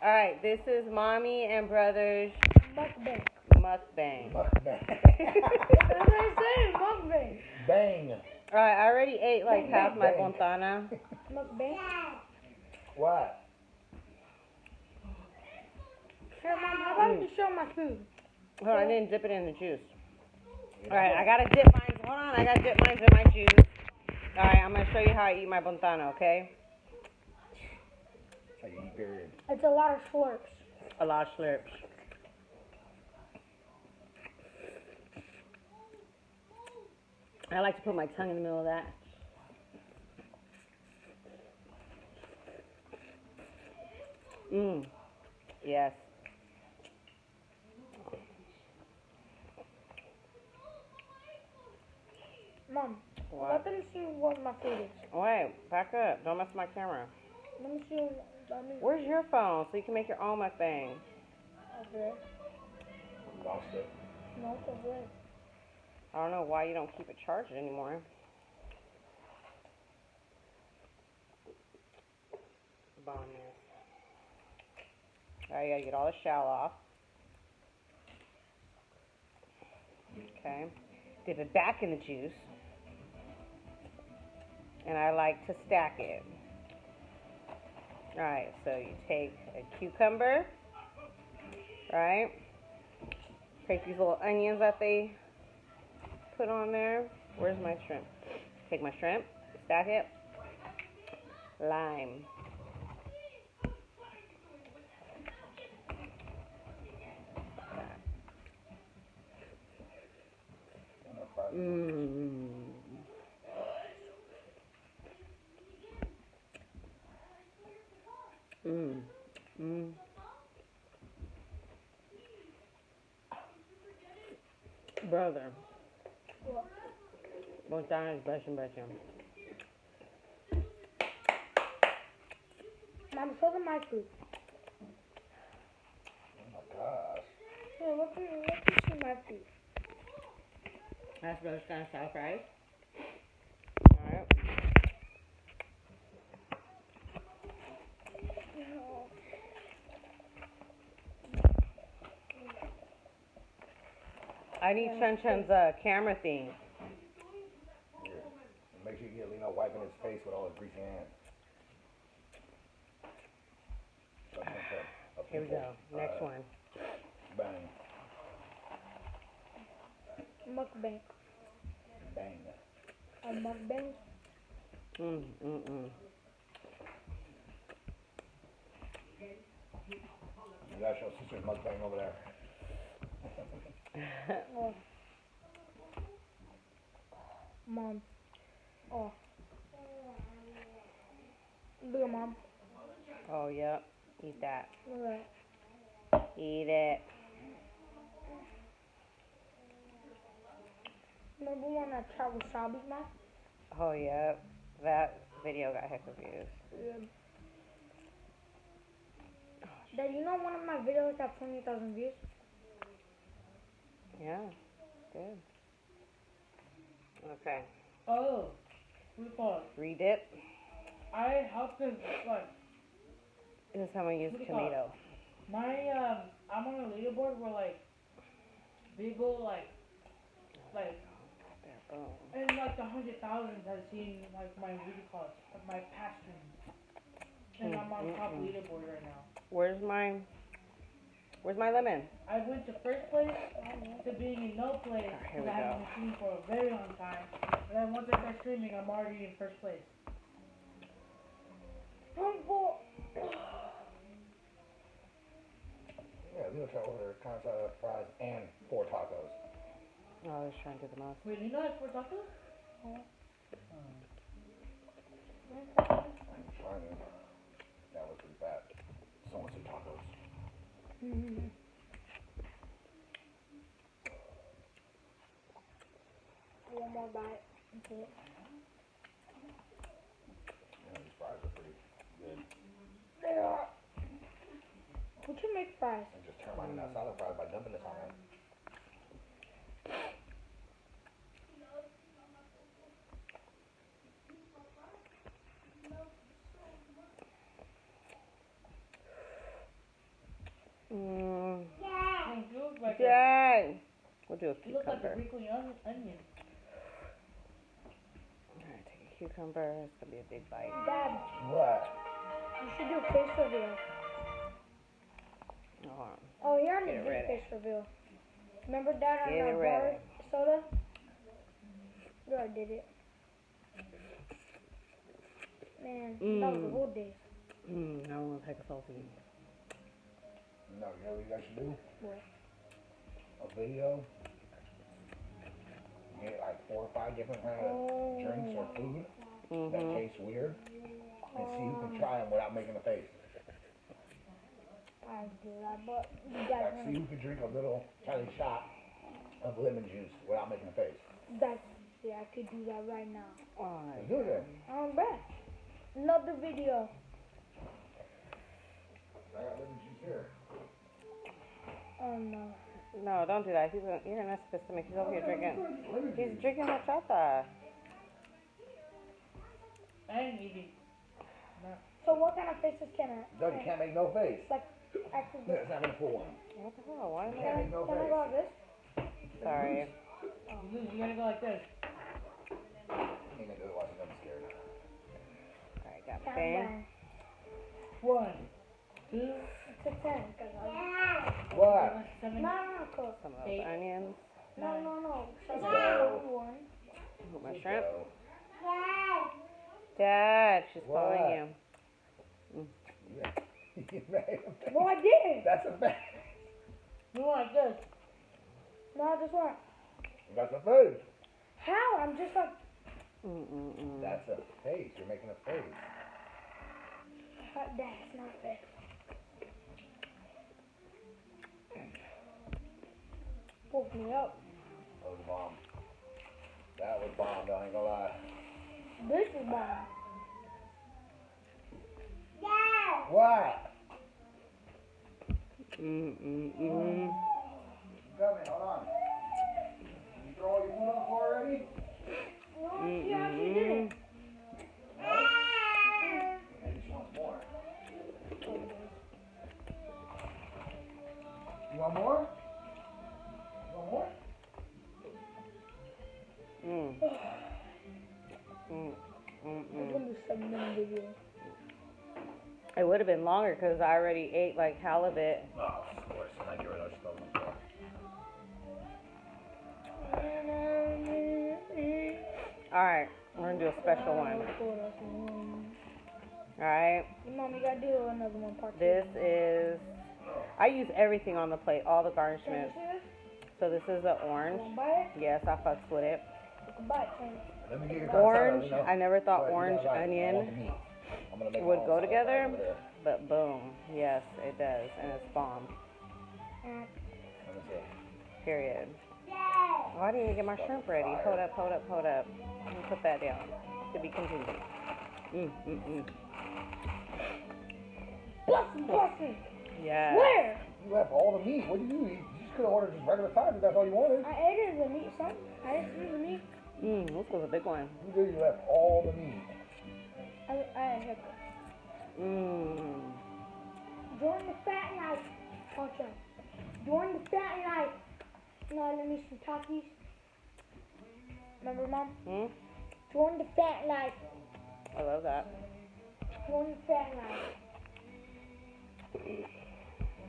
Alright, this is Mommy and Brother's Mukbang. mukbang. Mukbang. That's what I said, mukbang. Bang. Alright, I already ate like half my Bang. bontana. Mukbang. What? Here, Mom, how about you show my food? Hold on, I didn't dip it in the juice. Alright, I gotta dip mine. Hold on, I gotta dip mine in my juice. Alright, I'm gonna show you how I eat my bontana, okay? That's how you eat, period. It's a lot of slurps. A lot of slurps. I like to put my tongue in the middle of that. Mmm. Yes. Mom, What? let them see what my food is. Wait, back up. Don't mess with my camera. Let me see what Where's your phone so you can make your own mukbang? over there. Lost it. No, it's over there. I don't know why you don't keep it charged anymore. Bomb this. Alright, you gotta get all the shell off. Okay. Dip it back in the juice. And I like to stack it. Alright, so you take a cucumber, right? Take these little onions that they put on there. Where's my shrimp? Take my shrimp, stack it. Lime. Mmm. Mmm. Mmm. Brother. What? Bontana is best. Mom, show them my food. Oh my gosh. Here, let me see my food. That's roast on style fries. Alright. I need Chun Chun's camera thing. Here. Make sure you get Lino wiping his face with all his greasy hands. Here we go. Next one. Bang. Mukbang. Bang. A mukbang. Mm. You gotta show sister's mukbang over there. Oh. Mom. Oh. Look at Mom. Oh, yep. Eat that. Look at that. Eat it. Remember when I tried wasabi, Mom? Oh, yep. That video got heck of views. Yeah. Dad, you know one of my videos got 20,000 views? Yeah. Good. Okay. Oh, recall. Read it. I helped him, like, This is how I'm going to use What do you call it? tomato. I'm on a leaderboard where, like, people, like, There, boom. in, like, the 100,000s have seen, like, my, what do you call it, like, my past streams. And I'm on top leaderboard right now. Where's my lemon? I went to first place to being in no place Here because we I haven't go. been streaming for a very long time. And then once I start streaming, I'm already in first place. Yeah, Lino tried to order concha fries and 4 tacos. Oh, I was trying to do the most. Wait, you know I have 4 tacos? I'm trying to. That was pretty bad. Someone said tacos. One more bite. Okay. Yeah, these fries are pretty good. They are. We can make fries. And just turn mine into salad fries by dumping this on it. Mm. It feels like Dad. We'll do a it looks like a cucumber. wrinkly onion. Alright, take a cucumber. It's gonna be a big bite. Dad, What? you should do a face reveal. Hold on. Oh, you're on the Get it big ready. face reveal. Remember Dad on Get our it bar ready. soda? You already did it. Man, that was the whole day. I want to take a salty. No, you know what you guys should do? What? A video. Get like 4 or 5 different kind of drinks or food that taste weird, and see who can try them without making a face. I do that, but you guys Like, see who can drink a little tiny shot of lemon juice without making a face. I could do that right now. Let's do it. Bet. Another video. I got lemon juice here. Oh no. No, don't do that. You're gonna piss him. He's over here drinking. He's drinking horchata. And eating. So what kind of faces can I? No, you can't make no face. Like, actually, Yeah, it's not gonna pull one. What the hell? Why am You I? can't make no can I face. go like this? Sorry. You gotta go like this. Ain't gonna do it watching them scared. Alright, got my Count thing. down. 1, 2, To 10. What? 7, No, cool. Some of those 8. onions. No. So Let's that's go. 1. Put my shrimp. So, Dad, she's What? calling you. yeah. You made a face. No, I didn't. That's a face. You like this. No, I just want. That's a face. How? I'm just like. That's a face. You're making a face. That's not fair. Woke me up. That was bomb. That was bomb, though, I ain't gonna lie. This is bomb. What? Mm. You got me, hold on. You throw all your food on the floor already? Yeah, she did it. Maybe she wants more. You want more? You want more? I'm gonna do 7-minute video. It would have been longer because I already ate like halibut. Oh, of course. And I get rid of those stuff on the floor. Alright, we're gonna do a special one. Alright, Mom, you gotta do another one part 2. this is. I use everything on the plate, all the garnishments. So this is an orange. Wanna buy it? Yes, I fucks with it. You can buy it, Tony. Let me get your Orange, salad, I never thought Right, you orange, got it right. I want the onion meat. I'm gonna make my would own go salad together, over there. but boom, yes, it does, and it's bomb. Let me see. Period. Oh, I didn't even get my shrimp ready. Hold up. Let me put that down. To be continued. Bustin'. Yes. Where? You left all the meat. What did you do? You just could have ordered just regular size if that's all you wanted. I ate it as a meat, son. I didn't see the meat. This was a big one. You did. You left all the meat. I had hiccups. Join the fat night. Watch out. Join the fat night. No, let me some Takis. Remember, Mom? Join the fat night. I love that. Join the fat night.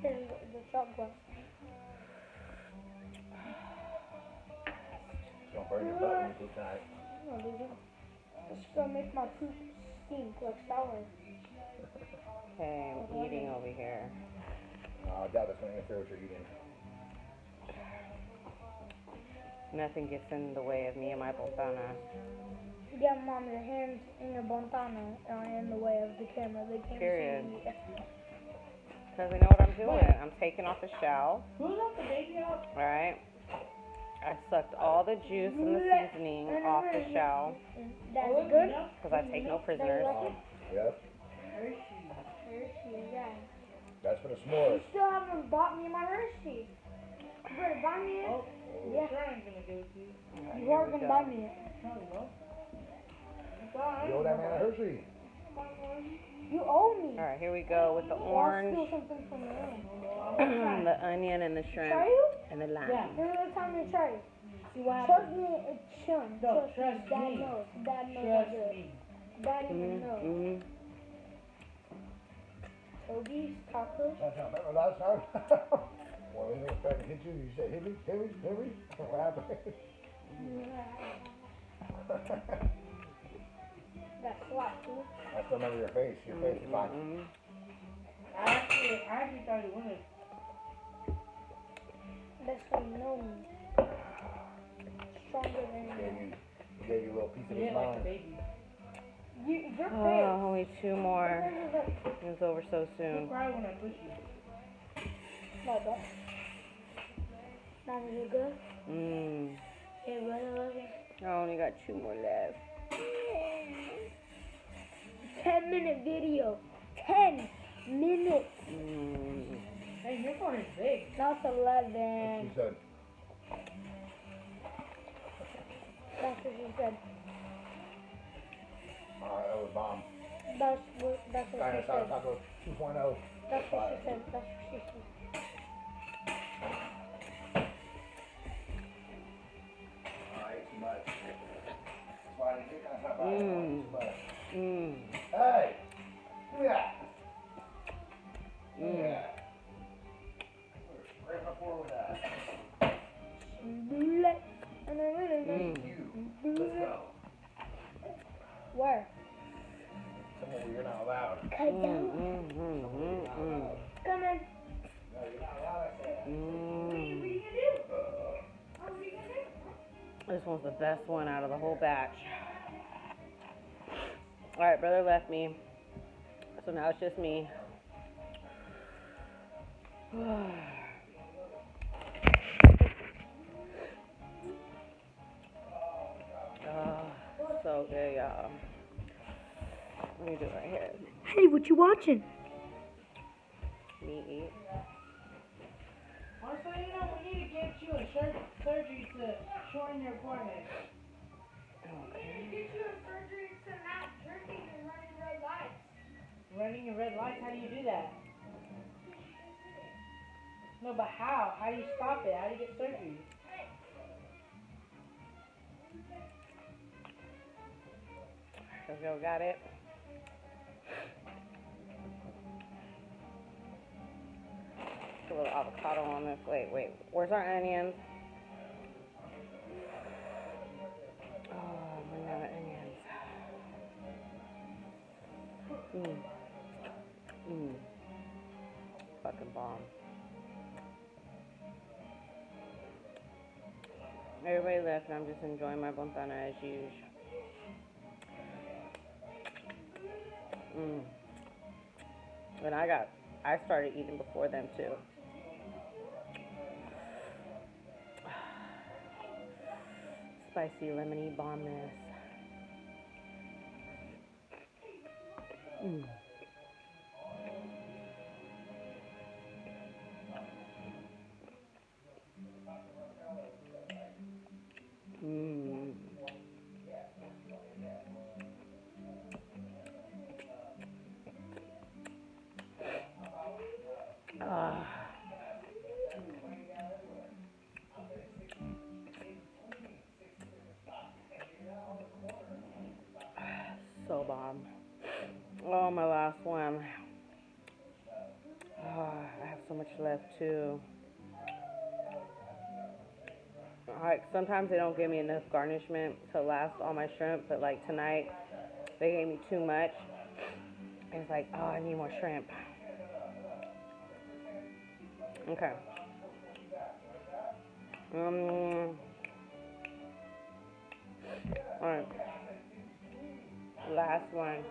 Here's the shot glass. Don't burn your butt when you cook tonight. No, dude. It's gonna make my poop stink like sour. Okay, I'm eating over here. I doubt that's going to interfere with your eating. Nothing gets in the way of me and my bontana. Yeah, Mom, your hands and your bontana are in the way of the camera. They can't Period. see you. Because I know what I'm doing. I'm taking off the shell. Who's let the baby out? Alright. I sucked all the juice and the seasoning off the shell. That's good. Because I take no prisoners. Yep. Hershey, yeah. That's for the You s'mores. still haven't bought me my Hershey. You better buy me it. Oh, Yeah. sure I'm gonna give it to you. You are gonna buy me it. No, you won't. It's alright. You owe that man a Hershey. You owe me. Alright, here we go with the Or I'll orange. steal something from your own. the onion and the shrimp Try you? and the lime. Yeah. Then let's time to try it. See what Trust happens? me, it's chum. No, Trust trust Dad me. knows. Dad knows I Trust do it. me. Dad even knows. Mm-hmm. Togies, tacos. Remember last time? Well, they didn't expect to hit you. You said, hit me, hit me, hit me. What happened? That slap too. I still remember your face. Your face is fine. Mm-hmm. I actually thought you wanted. That's how you know me. Stronger than He gave you a little piece of You his didn't like the mind. baby. your face. Oh, only 2 more. Your face is like, It's over so You soon. cry when I push you. no, don't. Not really good. Mmm. Hey, brother, look at I only got 2 more left. 10-minute video. 10 minutes. Mmm. Hey, your phone is big. That's She 11. said, That's what she said. that was bomb. That's what she Dinosaur said. Taco 2.0. That's what she said. That's what she said. I ate too much. That's why I didn't get that. I ate too much. Mmm. Hey! Give me that. Give me Mmm. that. Right before with that. Bleh. And I really Mmm. You. Let's go. Where? Somewhere where you're not allowed. Cut down. Mmm. Come in. No, you're not allowed, I said. Mmm. This one's the best one out of the whole batch. Alright, brother left me. So now it's just me. Oh, so good, y'all. Let me do it right here. Hey, what you watching? Me eat. Also, you know, we need to get you a surgery to shorten your forehead. Okay. Get you a surgery to not drinking and running red lights. Running a red light, how do you do that? No, but how? How do you stop it? How do you get surgery? Let's go, got it. Put a little avocado on this. Wait. Where's our onions? Oh, bring out the onions. Mmm. Fucking bomb. Everybody left and I'm just enjoying my bontana as usual. And I started eating before them too. Spicy lemony bombness. So bomb. Oh, my last one. Oh, I have so much left too. Alright, sometimes they don't give me enough garnishment to last all my shrimp, but like tonight, they gave me too much. And it's like, oh, I need more shrimp. Okay. Alright. Last one.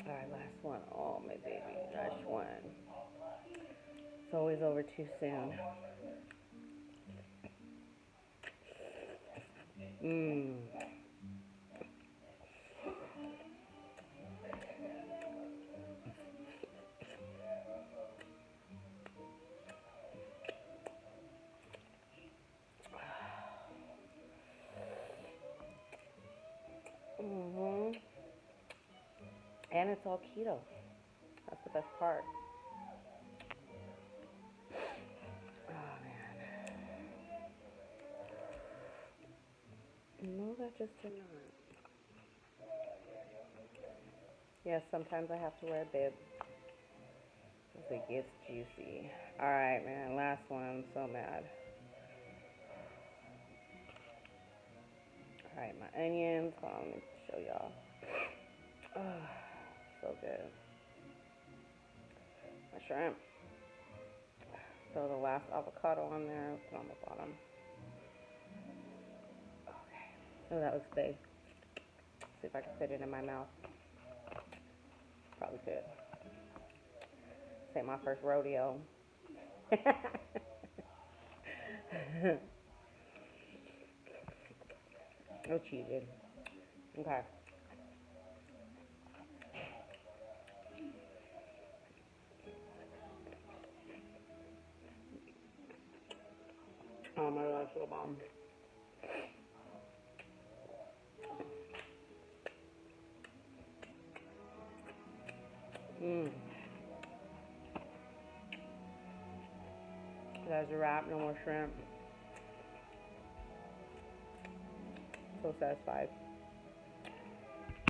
Alright, last one. Oh, my baby. Last one. It's always over too soon. And it's all keto. That's the best part. Oh, man. No, that just did not. Yes, sometimes I have to wear a bib. Because it gets juicy. Alright, man. Last one. I'm so mad. Alright, my onions. Hold on, let me show y'all. Oh, so good. My shrimp. Throw the last avocado on there. Put it on the bottom. Okay. Oh, that looks big. See if I can fit it in my mouth. Probably could. This ain't my first rodeo. No cheated. Okay. Oh my gosh, so bomb. That's a wrap. No more shrimp. So satisfied.